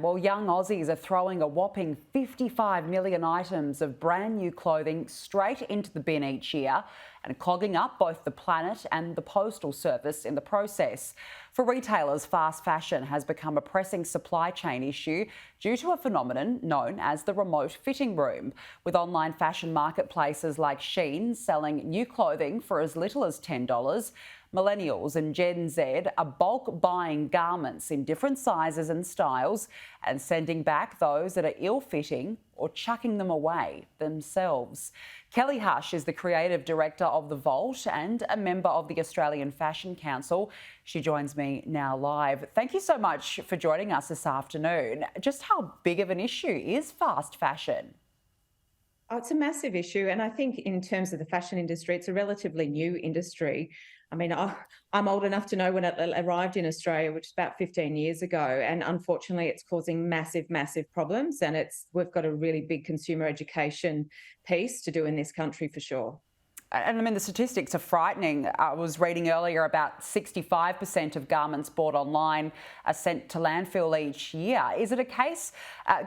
Well, young Aussies are throwing a whopping 55 million items of brand new clothing straight into the bin each year and clogging up both the planet and the postal service in the process. For retailers, fast fashion has become a pressing supply chain issue due to a phenomenon known as the remote fitting room, with online fashion marketplaces like Shein selling new clothing for as little as $10. Millennials and Gen Z are bulk buying garments in different sizes and styles and sending back those that are ill-fitting or chucking them away themselves. Kellie is the creative director of the Volte and a member of the Australian Fashion Council. She joins me now live. Thank you so much for joining us this afternoon. Just how big of an issue is fast fashion? Oh, it's a massive issue. And I think in terms of the fashion industry, it's a relatively new industry. I mean, I'm old enough to know when it arrived in Australia, which is about 15 years ago. And unfortunately, it's causing massive, massive problems. And we've got a really big consumer education piece to do in this country for sure. And I mean, the statistics are frightening. I was reading earlier about 65% of garments bought online are sent to landfill each year. Is it a case,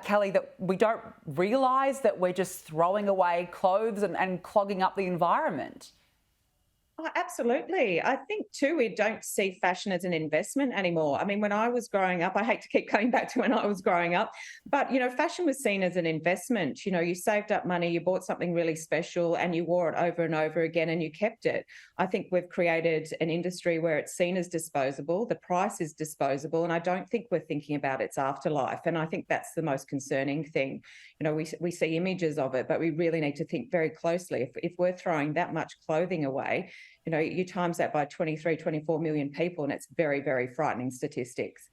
Kellie, that we don't realise that we're just throwing away clothes and clogging up the environment? Oh, absolutely. I think too, we don't see fashion as an investment anymore. I mean, when I was growing up, I hate to keep going back to when I was growing up, but fashion was seen as an investment. You saved up money, you bought something really special and you wore it over and over again and you kept it. I think we've created an industry where it's seen as disposable, the price is disposable, and I don't think we're thinking about its afterlife. And I think that's the most concerning thing. We see images of it, but we really need to think very closely. If we're throwing that much clothing away, you times that by 23, 24 million people, and it's very, very frightening statistics.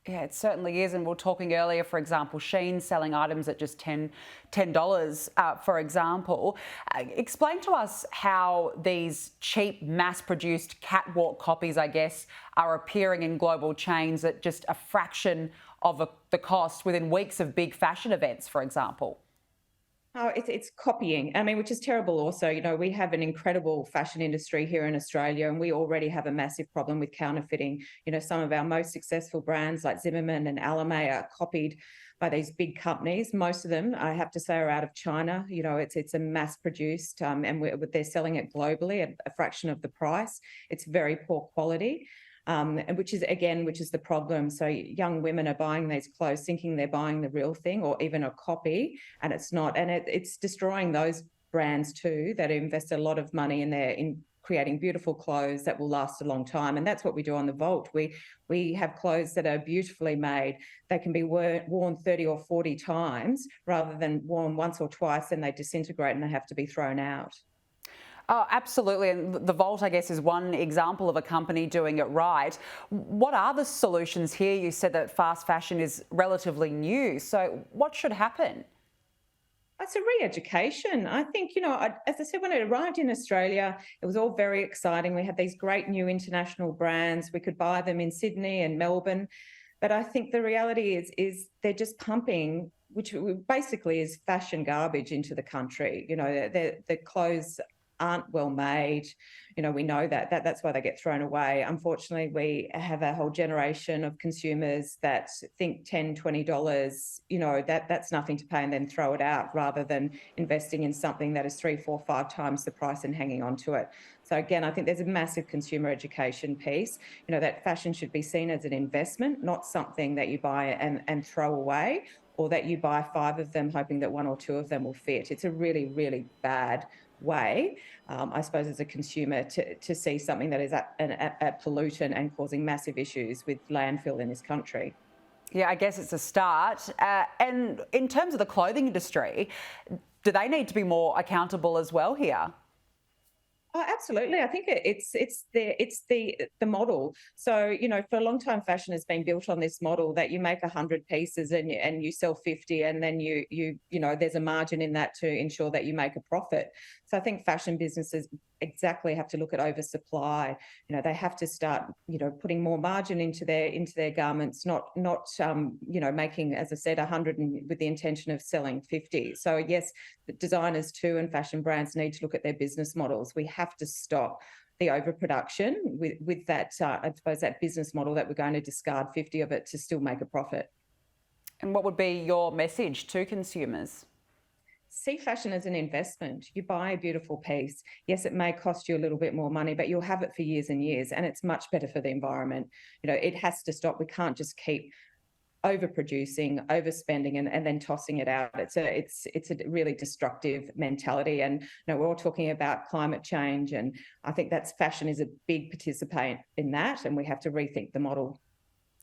Yeah, it certainly is. And we were talking earlier, for example, Shein selling items at just $10, for example. Explain to us how these cheap, mass-produced catwalk copies, I guess, are appearing in global chains at just a fraction of the cost within weeks of big fashion events, for example. Oh, it's copying. I mean, which is terrible also. We have an incredible fashion industry here in Australia, and we already have a massive problem with counterfeiting. Some of our most successful brands like Zimmerman and Alame are copied by these big companies. Most of them, I have to say, are out of China. It's a mass produced, and they're selling it globally at a fraction of the price. It's very poor quality. And which is the problem. So young women are buying these clothes thinking they're buying the real thing or even a copy, and it's not. And it's destroying those brands too that invest a lot of money in creating beautiful clothes that will last a long time. And that's what we do on the Vault. We have clothes that are beautifully made. They can be worn 30 or 40 times rather than worn once or twice, and they disintegrate and they have to be thrown out. Oh, absolutely. And the Volte, I guess, is one example of a company doing it right. What are the solutions here? You said that fast fashion is relatively new. So what should happen? It's a re-education. I think, as I said, when it arrived in Australia, it was all very exciting. We had these great new international brands. We could buy them in Sydney and Melbourne. But I think the reality is they're just pumping, which basically is fashion garbage into the country. The clothes aren't well made. We know that's why they get thrown away. Unfortunately, we have a whole generation of consumers that think $10, $20, that's nothing to pay and then throw it out rather than investing in something that is 3, 4, 5 times the price and hanging on to it. So again, I think there's a massive consumer education piece, that fashion should be seen as an investment, not something that you buy and throw away, or that you buy 5 of them hoping that 1 or 2 of them will fit. It's a really, really bad way, I suppose, as a consumer to see something that is a pollutant and causing massive issues with landfill in this country. Yeah, I guess it's a start. And in terms of the clothing industry, do they need to be more accountable as well here? Oh, absolutely. I think it's the model. So, for a long time, fashion has been built on this model that you make 100 pieces and you sell 50, and then there's a margin in that to ensure that you make a profit. So I think fashion businesses exactly have to look at oversupply. They have to start, putting more margin into their garments, not making, as I said, 100 with the intention of selling 50. So yes, the designers too and fashion brands need to look at their business models. We have to stop the overproduction with that, I suppose, that business model that we're going to discard 50 of it to still make a profit. And what would be your message to consumers? See fashion as an investment. You buy a beautiful piece. Yes, it may cost you a little bit more money, but you'll have it for years and years, and it's much better for the environment. It has to stop. We can't just keep overproducing, overspending, and then tossing it out. It's a really destructive mentality. And we're all talking about climate change, and I think that's fashion is a big participant in that, and we have to rethink the model.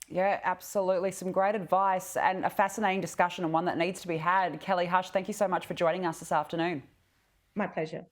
Yeah, absolutely. Some great advice and a fascinating discussion, and one that needs to be had. Kellie Hush, thank you so much for joining us this afternoon. My pleasure.